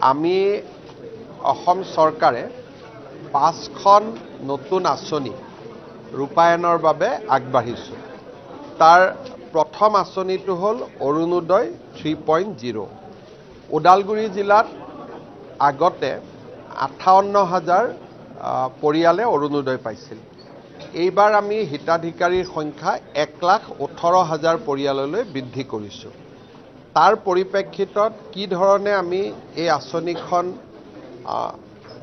আমি অসম চৰকাৰে 5খন নতুন আঁচনি ৰূপায়ণৰ বাবে আগবাঢ়িছোঁ। তাৰ প্ৰথম আঁচনিটো হ'ল অৰুণোদয় 3.0। ওদালগুৰি জিলাত আগতে 58,000 পৰিয়ালে অৰুণোদয় পাইছিল। এইবাৰ আমি হিতাধিকাৰীৰ সংখ্যা 1,18,000 পৰিয়াললৈ বৃদ্ধি কৰিছোঁ। তাৰ পৰিপ্ৰেক্ষিতত কি ধৰণে আমি এই আঁচনিখন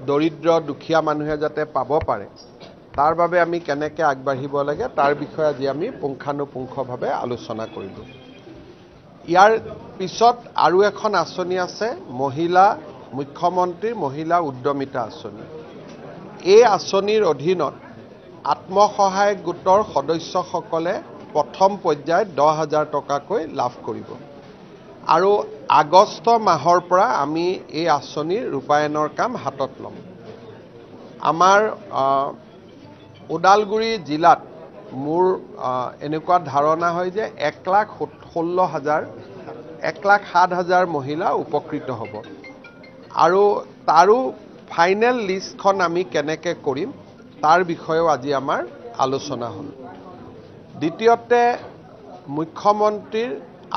দৰিদ্ৰ দুখীয়া মানুহে যাতে পাব পাৰে, তাৰ বাবে আমি কেনেকৈ আগবাঢ়িব লাগে তাৰ বিষয়ে আজি আমি পুংখানুপুংখভাৱে আলোচনা কৰিলোঁ। ইয়াৰ পিছত আৰু এখন আঁচনি আছে, মুখ্যমন্ত্ৰীৰ মহিলা উদ্যমিতা আঁচনি। এই আঁচনিৰ অধীনত আত্মসহায়ক গোটৰ সদস্যসকলে প্ৰথম পৰ্যায়ত 10,000 টকাকৈ লাভ কৰিব। আৰু আগষ্ট মাহৰ পৰা আমি এই আঁচনিৰ ৰূপায়ণৰ কাম হাতত ল'ম। আমাৰ ওদালগুৰি জিলাত মোৰ এনেকুৱা ধাৰণা হয় যে 1,07,000 মহিলা উপকৃত হ'ব। আৰু তাৰো ফাইনেল লিষ্টখন আমি কেনেকৈ কৰিম তাৰ বিষয়েও আজি আমাৰ আলোচনা হ'ল। দ্বিতীয়তে মুখ্যমন্ত্ৰীৰ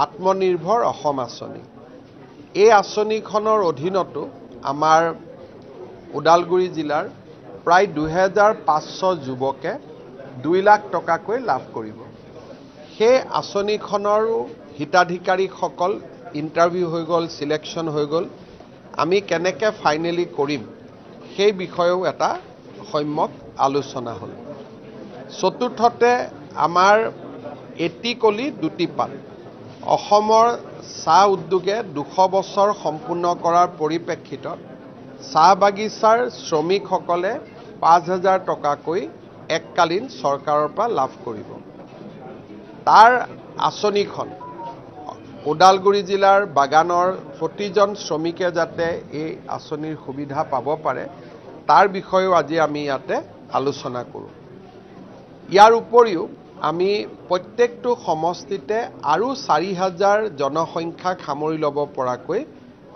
আত্মনিৰ্ভৰ অসম আঁচনি। এই আঁচনিখনৰ অধীনতো আমাৰ ওদালগুৰি জিলাৰ প্ৰায় 2,500 যুৱকে 2 লাখ টকাকৈ লাভ কৰিব। সেই আঁচনিখনৰো হিতাধিকাৰীসকল ইণ্টাৰভিউ হৈ গ'ল, চিলেকশ্যন হৈ গ'ল। আমি কেনেকৈ ফাইনেলি কৰিম সেই বিষয়েও এটা সম্যক আলোচনা হ'ল। চতুৰ্থতে আমাৰ এটি কলি দুটি পাত। অসমৰ চাহ উদ্যোগে 200 বছৰ সম্পূৰ্ণ কৰাৰ পৰিপ্ৰেক্ষিতত চাহ বাগিচাৰ শ্ৰমিকসকলে 5,000 টকাকৈ এককালীন চৰকাৰৰ পৰা লাভ কৰিব। তাৰ আঁচনিখন ওদালগুৰি জিলাৰ বাগানৰ প্ৰতিজন শ্ৰমিকে যাতে এই আঁচনিৰ সুবিধা পাব পাৰে তাৰ বিষয়েও আজি আমি ইয়াতে আলোচনা কৰোঁ। ইয়াৰ উপৰিও আমি প্ৰত্যেকটো সমষ্টিতে আৰু 4,000 জনসংখ্যাক সামৰি ল'ব পৰাকৈ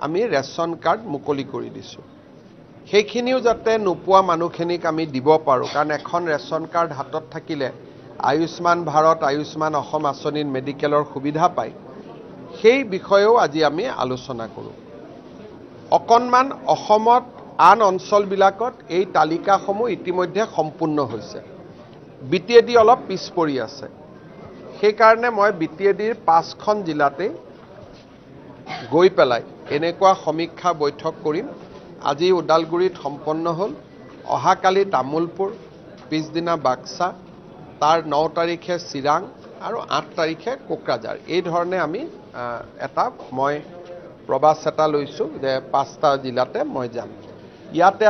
আমি ৰেচন কাৰ্ড মুকলি কৰি দিছোঁ। সেইখিনিও যাতে নোপোৱা মানুহখিনিক আমি দিব পাৰোঁ, কাৰণ এখন ৰেচন কাৰ্ড হাতত থাকিলে আয়ুষ্মান ভাৰত, আয়ুষ্মান অসম আঁচনিত মেডিকেলৰ সুবিধা পায়। সেই বিষয়েও আজি আমি আলোচনা কৰোঁ। অকণমান অসমত আন অঞ্চলবিলাকত এই তালিকাসমূহ ইতিমধ্যে সম্পূৰ্ণ হৈছে। BTAD অলপ পিছ পৰি আছে। সেইকাৰণে মই BTADৰ 5খন জিলাতেই গৈ পেলাই এনেকুৱা সমীক্ষা বৈঠক কৰিম। আজি ওদালগুৰিত সম্পন্ন হ'ল, অহাকালি তামোলপুৰ, পিছদিনা বাক্সা, তাৰ 9 তাৰিখে চিৰাং আৰু 8 তাৰিখে কোকৰাঝাৰ। এই ধৰণে আমি মই প্ৰবাস এটা লৈছোঁ যে 5টা জিলাতে মই যাম। ইয়াতে